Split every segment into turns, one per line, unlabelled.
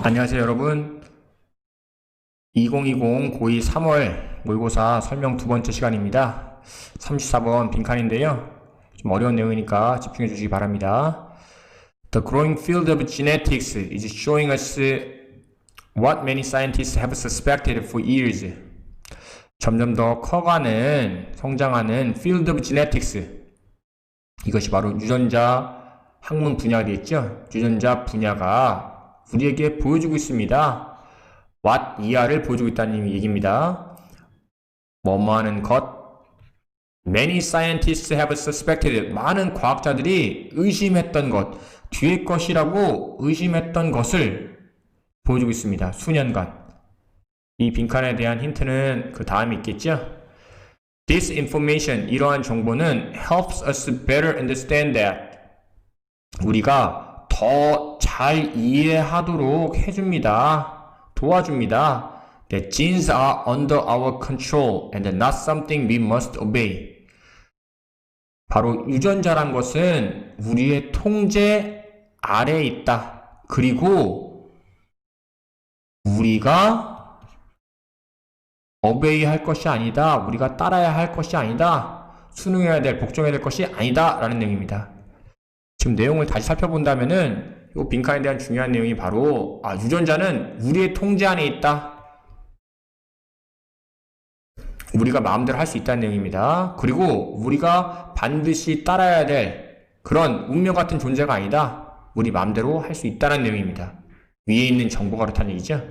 안녕하세요 여러분. 2020 고2 3월 모의고사 설명 두 번째 시간입니다. 34번 빈칸인데요. 좀 어려운 내용이니까 집중해 주시기 바랍니다. The growing field of genetics is showing us what many scientists have suspected for years. 점점 더 커가는, 성장하는 field of genetics. 이것이 바로 유전자 학문 분야가 되겠죠. 유전자 분야가 우리에게 보여주고 있습니다. what 이하를 보여주고 있다는 얘기입니다. 뭐뭐하는 것. Many scientists have suspected. 많은 과학자들이 의심했던 것, 뒤의 것이라고 의심했던 것을 보여주고 있습니다. 수년간. 이 빈칸에 대한 힌트는 그 다음에 있겠죠? This information, 이러한 정보는 helps us better understand that. 우리가 더 잘 이해하도록 해줍니다. 도와줍니다. That genes are under our control and not something we must obey. 바로 유전자란 것은 우리의 통제 아래에 있다. 그리고 우리가 obey 할 것이 아니다. 우리가 따라야 할 것이 아니다. 순응해야 될, 복종해야 될 것이 아니다. 라는 내용입니다. 지금 내용을 다시 살펴본다면은 이 빈칸에 대한 중요한 내용이 바로 유전자는 우리의 통제 안에 있다. 우리가 마음대로 할 수 있다는 내용입니다. 그리고 우리가 반드시 따라야 될 그런 운명 같은 존재가 아니다. 우리 마음대로 할 수 있다는 내용입니다. 위에 있는 정보가 그렇다는 얘기죠.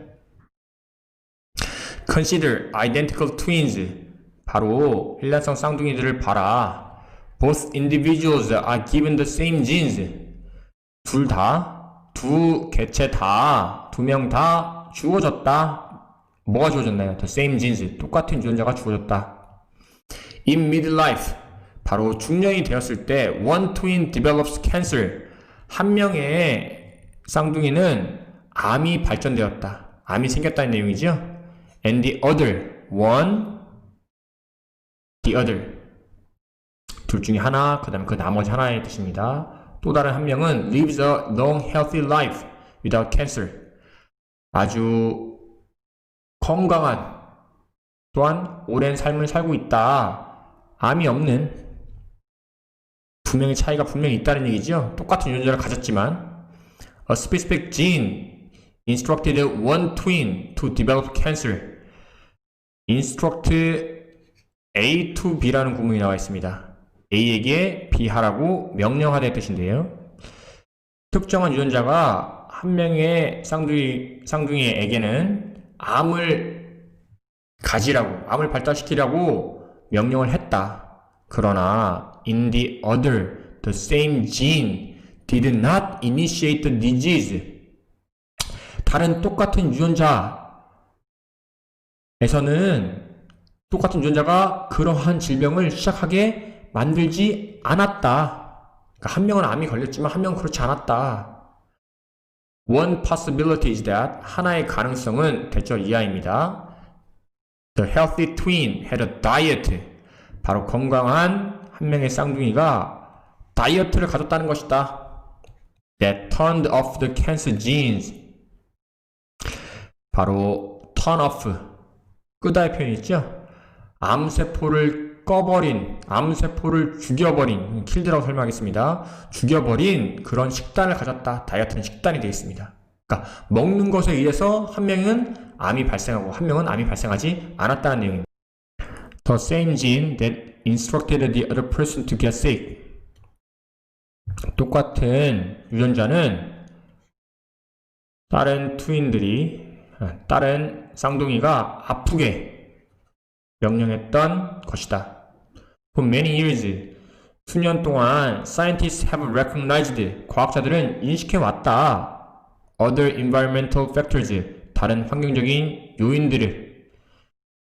Consider identical twins. 바로 일란성 쌍둥이들을 봐라. Both individuals are given the same genes. 둘 다, 두 개체 다, 두 명 다 주어졌다. 뭐가 주어졌나요? The same genes. 똑같은 유전자가 주어졌다. In midlife. 바로 중년이 되었을 때 one twin develops cancer. 한 명의 쌍둥이는 암이 발전되었다. 암이 생겼다는 내용이죠. And the other, one, the other. 둘 중에 하나, 그 다음에 그 나머지 하나의 뜻입니다. 또 다른 한 명은 lives a long, healthy life without cancer. 아주 건강한, 또한 오랜 삶을 살고 있다. 암이 없는 두 명의 차이가 분명히 있다는 얘기죠. 똑같은 유전자를 가졌지만 a specific gene instructed one twin to develop cancer. instruct A to B라는 구문이 나와 있습니다. A에게 B 하라고 명령하다의 뜻인데요. 특정한 유전자가 한 명의 쌍둥이에게는 암을 가지라고, 암을 발달시키라고 명령을 했다. 그러나 in the other, the same gene did not initiate the disease. 다른 똑같은 유전자에서는 똑같은 유전자가 그러한 질병을 시작하게 만들지 않았다. 그러니까 한 명은 암이 걸렸지만 한 명은 그렇지 않았다. One possibility is that, 하나의 가능성은 대절 이하입니다. The healthy twin had a diet. 바로 건강한 한 명의 쌍둥이가 다이어트를 가졌다는 것이다. That turned off the cancer genes. 바로 turn off, 끄다의 표현이 있죠. 암세포를 꺼버린, 암세포를 죽여버린, 킬드라고 설명하겠습니다. 죽여버린 그런 식단을 가졌다. 다이어트는 식단이 되어 있습니다. 그러니까 먹는 것에 의해서 한 명은 암이 발생하고 한 명은 암이 발생하지 않았다는 내용입니다. The same gene that instructed the other person to get sick. 똑같은 유전자는 다른 쌍둥이가 아프게 명령했던 것이다. For many years, 수년 동안 scientists have recognized, 과학자들은 인식해왔다. Other environmental factors, 다른 환경적인 요인들을.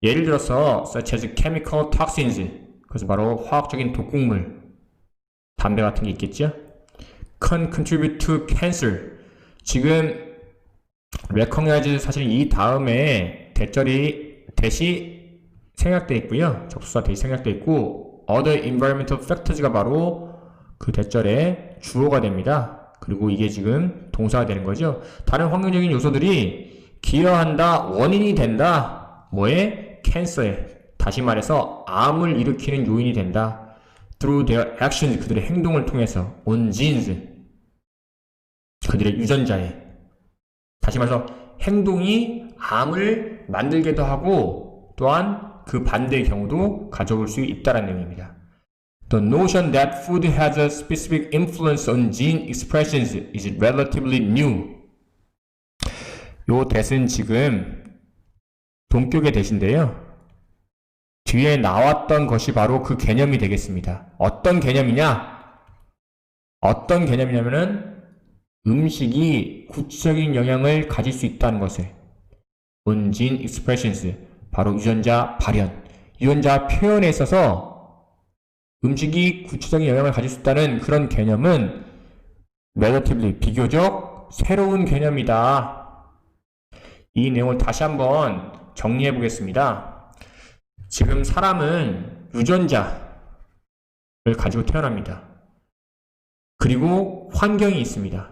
예를 들어서 such as chemical toxins, 그래서 바로 화학적인 독극물, 담배 같은 게 있겠죠. Can contribute to cancer. 지금 recognize 사실 이 다음에 대시 생략되어 있고요. 접수사 대시 생략되어 있고 other environmental factors가 바로 그 대절의 주어가 됩니다. 그리고 이게 지금 동사가 되는 거죠. 다른 환경적인 요소들이 기여한다, 원인이 된다. 뭐에? 캔서에. 다시 말해서 암을 일으키는 요인이 된다. Through their actions, 그들의 행동을 통해서. On genes, 그들의 유전자에. 다시 말해서 행동이 암을 만들기도 하고 또한 그 반대의 경우도 가져올 수 있다는 내용입니다. The notion that food has a specific influence on gene expressions is relatively new. 요 대은 지금 동격의 대신데요. 뒤에 나왔던 것이 바로 그 개념이 되겠습니다. 어떤 개념이냐? 어떤 개념이냐면은 음식이 구체적인 영향을 가질 수 있다는 것을. on gene expressions, 바로 유전자 발현, 유전자 표현에 있어서 음식이 구체적인 영향을 가질 수 있다는 그런 개념은 relatively, 비교적 새로운 개념이다. 이 내용을 다시 한번 정리해 보겠습니다. 지금 사람은 유전자를 가지고 태어납니다. 그리고 환경이 있습니다.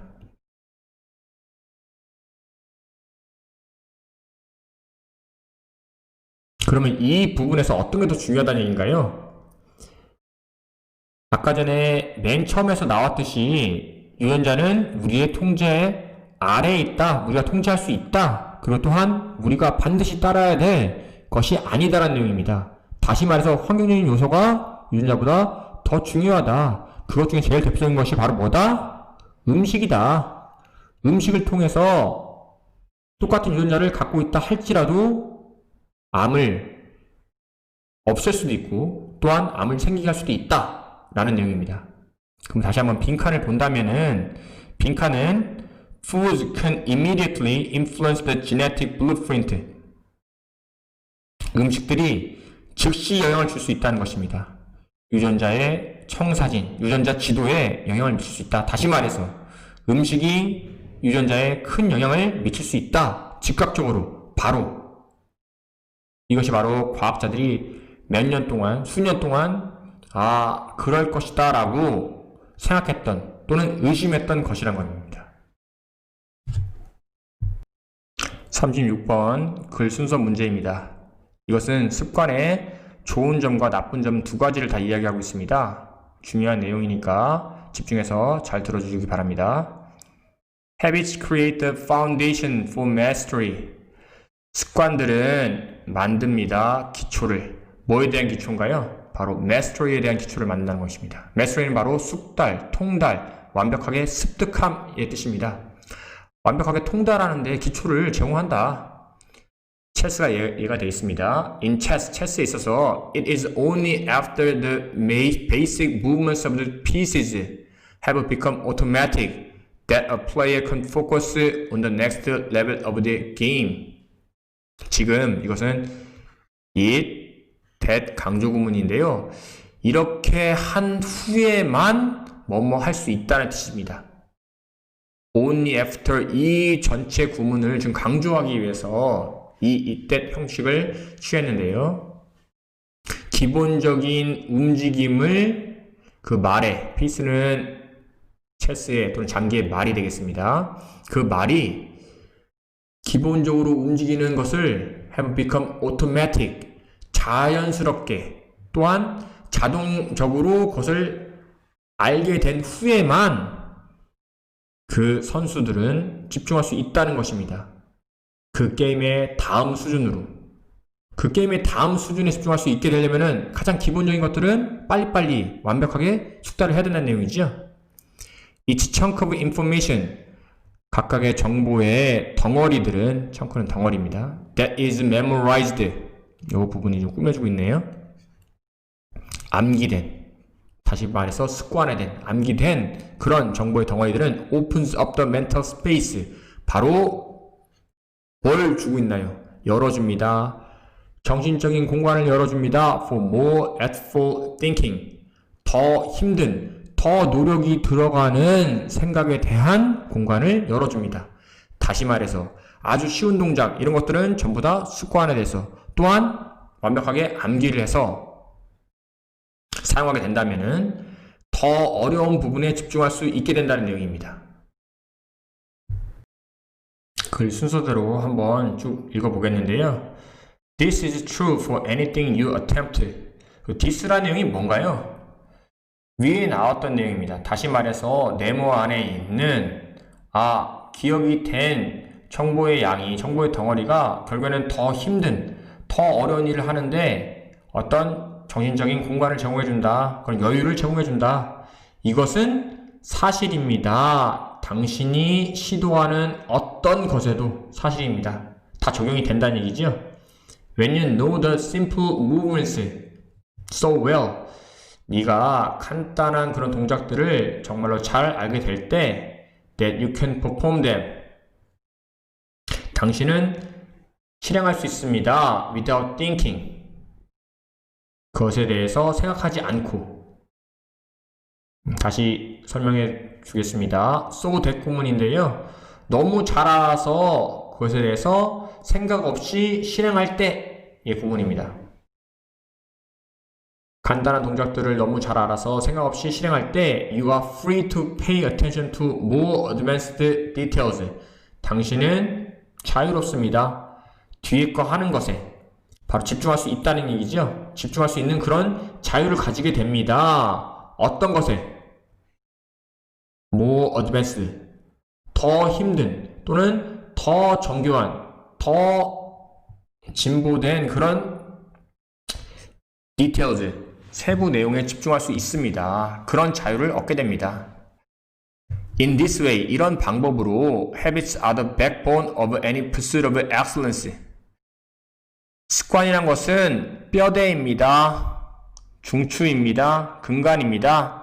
그러면 이 부분에서 어떤 게 더 중요하다는 얘기인가요? 아까 전에 맨 처음에서 나왔듯이 유전자는 우리의 통제 아래에 있다. 우리가 통제할 수 있다. 그리고 또한 우리가 반드시 따라야 될 것이 아니다라는 내용입니다. 다시 말해서 환경적인 요소가 유전자보다 더 중요하다. 그것 중에 제일 대표적인 것이 바로 뭐다? 음식이다. 음식을 통해서 똑같은 유전자를 갖고 있다 할지라도 암을 없앨 수도 있고 또한 암을 생기게 할 수도 있다 라는 내용입니다. 그럼 다시 한번 빈칸을 본다면은 빈칸은 Foods can immediately influence the genetic blueprint. 음식들이 즉시 영향을 줄 수 있다는 것입니다. 유전자의 청사진, 유전자 지도에 영향을 미칠 수 있다. 다시 말해서 음식이 유전자에 큰 영향을 미칠 수 있다. 즉각적으로, 바로. 이것이 바로 과학자들이 몇 년 동안, 수년 동안 그럴 것이다 라고 생각했던 또는 의심했던 것이란 겁니다. 36번 글 순서 문제입니다. 이것은 습관의 좋은 점과 나쁜 점 두 가지를 다 이야기하고 있습니다. 중요한 내용이니까 집중해서 잘 들어주시기 바랍니다. Habits create the foundation for mastery. 습관들은 만듭니다. 기초를. 뭐에 대한 기초인가요? 바로 mastery에 대한 기초를 만든다는 것입니다. mastery는 바로 숙달, 통달, 완벽하게 습득함의 뜻입니다. 완벽하게 통달하는데 기초를 제공한다. 체스가 예가 되어 있습니다. In chess, 체스에 있어서 it is only after the basic movements of the pieces have become automatic that a player can focus on the next level of the game. 지금 이것은 it, that 강조 구문인데요. 이렇게 한 후에만 뭐뭐 할 수 있다는 뜻입니다. only after 이 전체 구문을 지금 강조하기 위해서 이 that 형식을 취했는데요. 기본적인 움직임을 그 말에, 피스는 체스의 또는 장기의 말이 되겠습니다. 그 말이 기본적으로 움직이는 것을 have become automatic, 자연스럽게 또한 자동적으로 그것을 알게 된 후에만 그 선수들은 집중할 수 있다는 것입니다. 그 게임의 다음 수준으로. 그 게임의 다음 수준에 집중할 수 있게 되려면 가장 기본적인 것들은 빨리빨리 완벽하게 숙달을 해야 된다는 내용이죠. Each chunk of information, 각각의 정보의 덩어리들은, chun크는 덩어리입니다. That is memorized, 이 부분이 좀 꾸며주고 있네요. 암기된, 다시 말해서 습관화된, 암기된 그런 정보의 덩어리들은 opens up the mental space, 바로 뭘 주고 있나요? 열어줍니다. 정신적인 공간을 열어줍니다. For more artful thinking, 더 힘든, 더 노력이 들어가는 생각에 대한 공간을 열어줍니다. 다시 말해서 아주 쉬운 동작, 이런 것들은 전부 다 습관화돼서 또한 완벽하게 암기를 해서 사용하게 된다면 더 어려운 부분에 집중할 수 있게 된다는 내용입니다. 글 순서대로 한번 쭉 읽어보겠는데요. This is true for anything you attempt. this라는 내용이 뭔가요? 위에 나왔던 내용입니다. 다시 말해서 네모 안에 있는 기억이 된 정보의 양이, 정보의 덩어리가 결국에는 더 힘든, 더 어려운 일을 하는데 어떤 정신적인 공간을 제공해준다. 그런 여유를 제공해준다. 이것은 사실입니다. 당신이 시도하는 어떤 것에도 사실입니다. 다 적용이 된다는 얘기죠. When you know the simple movements so well, 네가 간단한 그런 동작들을 정말로 잘 알게 될 때 that you can perform them, 당신은 실행할 수 있습니다. without thinking, 그것에 대해서 생각하지 않고. 다시 설명해 주겠습니다. so that 구문인데요. 너무 잘 알아서 그것에 대해서 생각 없이 실행할 때의 구문입니다. 간단한 동작들을 너무 잘 알아서 생각 없이 실행할 때 You are free to pay attention to more advanced details. 당신은 자유롭습니다. 뒤에 거 하는 것에 바로 집중할 수 있다는 얘기죠. 집중할 수 있는 그런 자유를 가지게 됩니다. 어떤 것에? more advanced, 더 힘든 또는 더 정교한, 더 진보된 그런 details, 세부 내용에 집중할 수 있습니다. 그런 자유를 얻게 됩니다. In this way, 이런 방법으로 habits are the backbone of any pursuit of excellence. 습관이란 것은 뼈대입니다. 중추입니다. 근간입니다.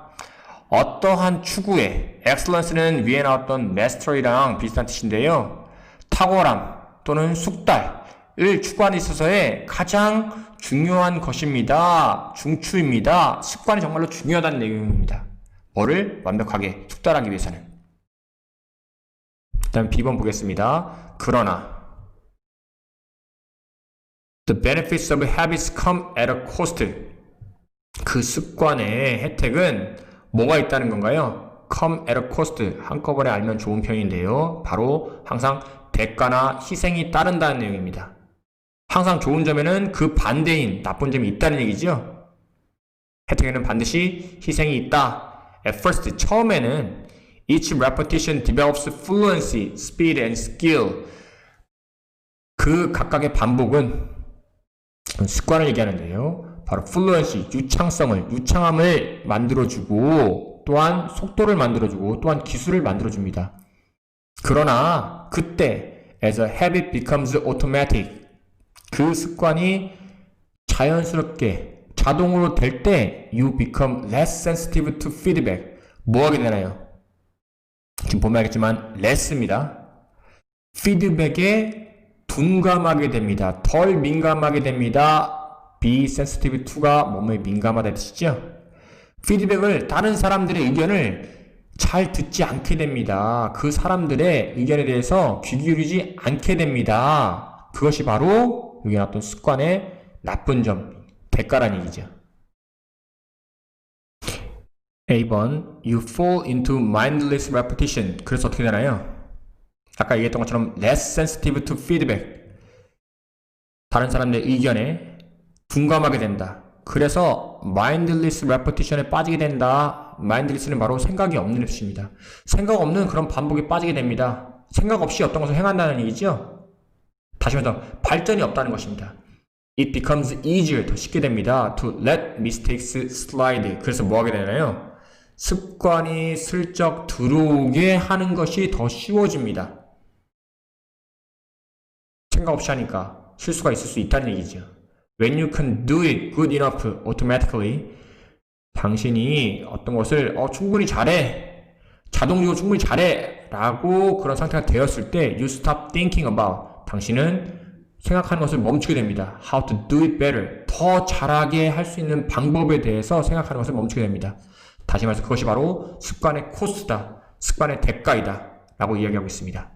어떠한 추구에, excellence는 위에 나왔던 mastery랑 비슷한 뜻인데요. 탁월함 또는 숙달을 추구하는 데 있어서의 가장 중요한 것입니다. 중추입니다. 습관이 정말로 중요하다는 내용입니다. 뭐를 완벽하게 숙달하기 위해서는. 다음 B번 보겠습니다. 그러나 The benefits of habits come at a cost. 그 습관의 혜택은 뭐가 있다는 건가요? come at a cost. 한꺼번에 알면 좋은 표현인데요. 바로 항상 대가나 희생이 따른다는 내용입니다. 항상 좋은 점에는 그 반대인 나쁜 점이 있다는 얘기죠. 혜택에는 반드시 희생이 있다. At first, 처음에는 each repetition develops fluency, speed and skill. 그 각각의 반복은 습관을 얘기하는데요. 바로 fluency, 유창함을 만들어주고 또한 속도를 만들어주고 또한 기술을 만들어줍니다. 그러나 그때 as a habit becomes automatic, 그 습관이 자연스럽게 자동으로 될 때 you become less sensitive to feedback. 뭐 하게 되나요? 지금 보면 알겠지만 less입니다. 피드백에 둔감하게 됩니다. 덜 민감하게 됩니다. be sensitive to가 몸에 민감하다 뜻이죠. 피드백을 다른 사람들의 의견을 잘 듣지 않게 됩니다. 그 사람들의 의견에 대해서 귀 기울이지 않게 됩니다. 그것이 바로 여기 나왔던 습관의 나쁜 점, 대가라는 얘기죠. A번 You fall into mindless repetition. 그래서 어떻게 되나요? 아까 얘기했던 것처럼 less sensitive to feedback, 다른 사람들의 의견에 둔감하게 된다. 그래서 mindless repetition에 빠지게 된다. mindless는 바로 생각이 없는 뜻입니다. 생각 없는 그런 반복에 빠지게 됩니다. 생각 없이 어떤 것을 행한다는 얘기죠. 다시 말해서 발전이 없다는 것입니다. It becomes easier, 더 쉽게 됩니다. To let mistakes slide. 그래서 뭐 하게 되나요? 습관이 슬쩍 들어오게 하는 것이 더 쉬워집니다. 생각 없이 하니까 실수가 있을 수 있다는 얘기죠. When you can do it good enough automatically, 당신이 어떤 것을 충분히 잘해, 자동적으로 충분히 잘해 라고 그런 상태가 되었을 때 you stop thinking about, 당신은 생각하는 것을 멈추게 됩니다. How to do it better, 더 잘하게 할 수 있는 방법에 대해서 생각하는 것을 멈추게 됩니다. 다시 말해서 그것이 바로 습관의 코스트다, 습관의 대가이다 라고 이야기하고 있습니다.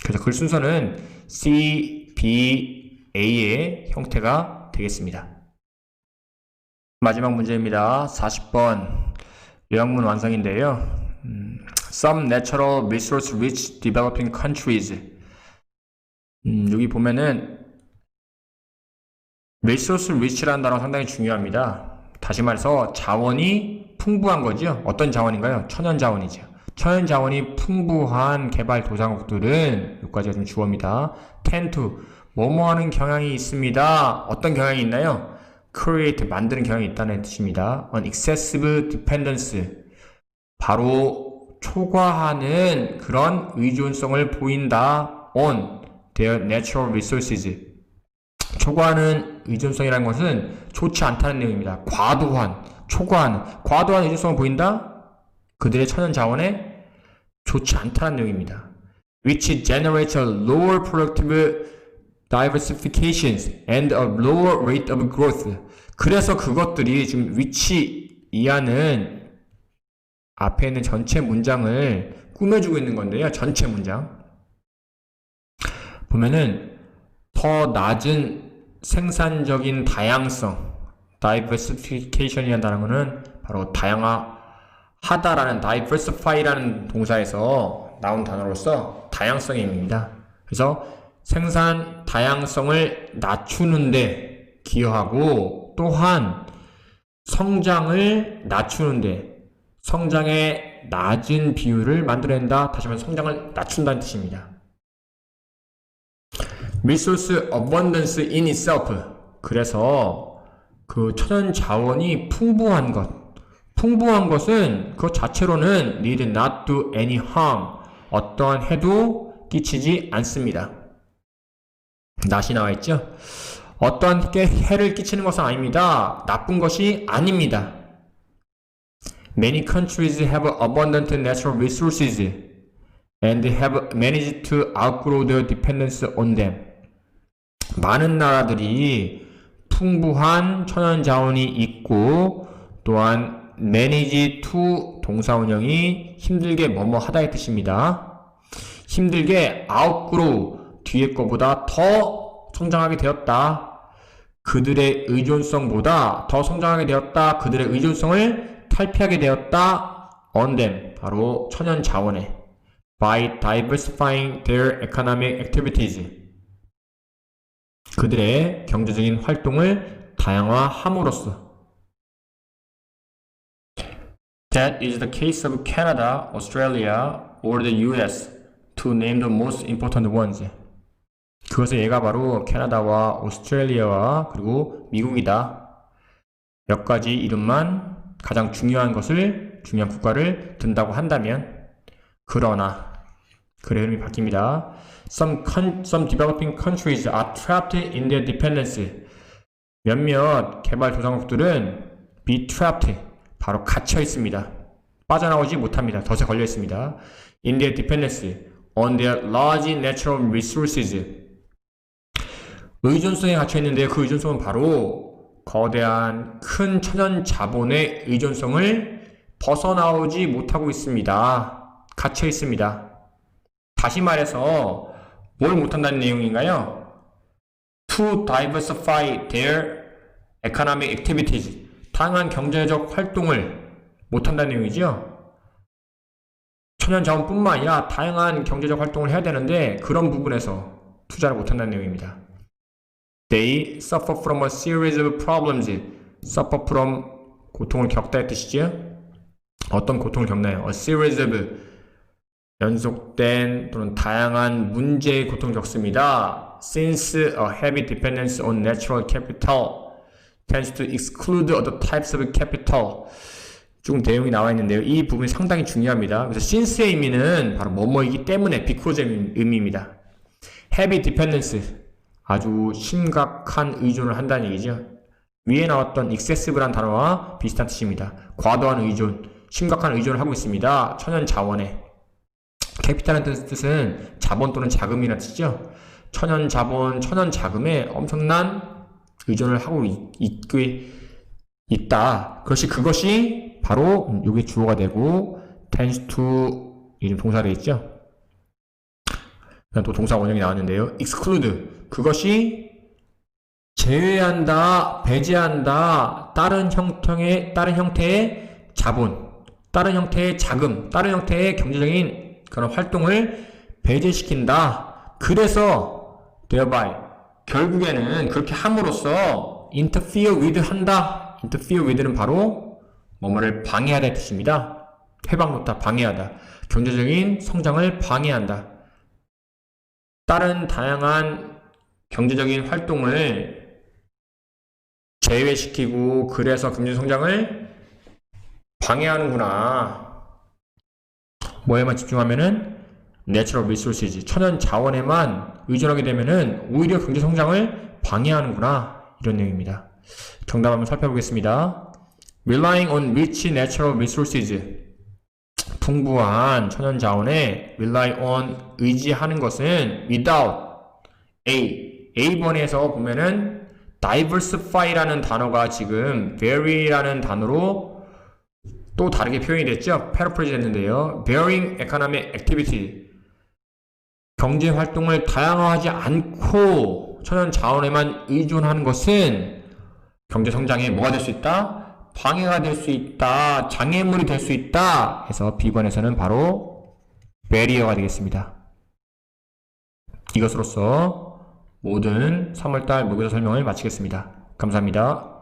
그래서 글 순서는 C, B, A의 형태가 되겠습니다. 마지막 문제입니다. 40번 요약문 완성인데요. Some natural resource rich developing countries, 여기 보면은 resource rich라는 단어가 상당히 중요합니다. 다시 말해서 자원이 풍부한 거죠. 어떤 자원인가요? 천연 자원이죠. 천연 자원이 풍부한 개발 도상국들은 여기까지가 좀 주어입니다. tend to 뭐뭐 하는 경향이 있습니다. 어떤 경향이 있나요? create 만드는 경향이 있다는 뜻입니다. on excessive dependence 바로 초과하는 그런 의존성을 보인다. on their natural resources 초과하는 의존성이라는 것은 좋지 않다는 내용입니다. 과도한 의존성을 보인다? 그들의 천연 자원에 좋지 않다는 내용입니다. which generates a lower productive diversifications and a lower rate of growth. 그래서 그것들이 지금 which 이하는 앞에 있는 전체 문장을 꾸며주고 있는 건데요. 전체 문장. 보면은 더 낮은 생산적인 다양성, diversification이라는 단어는 바로 다양화하다라는 diversify라는 동사에서 나온 단어로서 다양성의 의미입니다. 그래서 생산 다양성을 낮추는데 기여하고 또한 성장을 낮추는데 성장의 낮은 비율을 만들어낸다. 다시 말해 성장을 낮춘다는 뜻입니다. resource abundance in itself. 그래서 그 천연 자원이 풍부한 것은 그 자체로는 need not do any harm. 어떠한 해도 끼치지 않습니다. not이 나와 있죠? 어떠한 해를 끼치는 것은 아닙니다. 나쁜 것이 아닙니다. Many countries have abundant natural resources and have managed to outgrow their dependence on them. 많은 나라들이 풍부한 천연 자원이 있고 또한 manage to 동사 운영이 힘들게 뭐뭐 하다의 뜻입니다. 힘들게 outgrow 뒤에 거보다 더 성장하게 되었다. 그들의 의존성보다 더 성장하게 되었다. 그들의 의존성을 탈피하게 되었다. on them 바로 천연 자원에 by diversifying their economic activities 그들의 경제적인 활동을 다양화함으로써 That is the case of Canada, Australia, or the US, to name the most important ones. 그것의 예가 바로 캐나다와 오스트레일리아와 그리고 미국이다. 몇 가지 이름만 가장 중요한 국가를 든다고 한다면 그러나 글의 흐름이 바뀝니다. Some developing countries are trapped in their dependence. 몇몇 개발 도상국들은 be trapped, 바로 갇혀 있습니다. 빠져나오지 못합니다. 덫에 걸려 있습니다. In their dependence on their large natural resources. 의존성에 갇혀 있는데 그 의존성은 바로 거대한 큰 천연 자본의 의존성을 벗어나오지 못하고 있습니다. 갇혀 있습니다. 다시 말해서 뭘 못한다는 내용인가요? To diversify their economic activities. 다양한 경제적 활동을 못한다는 내용이죠. 천연 자원뿐만 아니라 다양한 경제적 활동을 해야 되는데 그런 부분에서 투자를 못한다는 내용입니다. They suffer from a series of problems. Suffer from 고통을 겪다의 뜻이죠. 어떤 고통을 겪나요? A series of 연속된 또는 다양한 문제의 고통을 겪습니다. Since a heavy dependence on natural capital tends to exclude other types of capital. 쭉 내용이 나와 있는데요. 이 부분이 상당히 중요합니다. 그래서 since의 의미는 바로 뭐뭐이기 때문에 because의 의미입니다. heavy dependence 아주 심각한 의존을 한다는 얘기죠. 위에 나왔던 excessive란 단어와 비슷한 뜻입니다. 과도한 의존, 심각한 의존을 하고 있습니다. 천연 자원에. 캐피탈이라는 뜻은 자본 또는 자금이라는 뜻이죠. 천연 자본, 천연 자금에 엄청난 의존을 하고 있다. 그것이 바로 이게 주어가 되고 tends to 이름 동사가 되겠죠. 또 동사 원형이 나왔는데요. exclude 그것이 제외한다, 배제한다. 다른 형태의 자본, 다른 형태의 자금, 다른 형태의 경제적인 그런 활동을 배제시킨다. 그래서 thereby 결국에는 그렇게 함으로써 interfere with 한다. interfere with는 바로 뭐뭐를 방해하다의 뜻입니다. 해방놓다, 방해하다. 경제적인 성장을 방해한다. 다른 다양한 경제적인 활동을 제외시키고 그래서 경제 성장을 방해하는구나. 뭐에만 집중하면은 natural resources, 천연 자원에만 의존하게 되면은 오히려 경제 성장을 방해하는구나. 이런 내용입니다. 정답 한번 살펴보겠습니다. Relying on rich natural resources, 풍부한 천연 자원에 rely on, 의지하는 것은 without A번에서 보면은 diversify라는 단어가 지금 vary라는 단어로 또 다르게 표현이 됐죠. 패러프레이즈 했는데요. varying economic activity, 경제 활동을 다양화하지 않고 천연 자원에만 의존하는 것은 경제 성장에 뭐가 될 수 있다? 방해가 될 수 있다. 장애물이 될 수 있다. 해서 B번에서는 바로 barrier가 되겠습니다. 이것으로써 모든 3월달 모의고사 설명을 마치겠습니다. 감사합니다.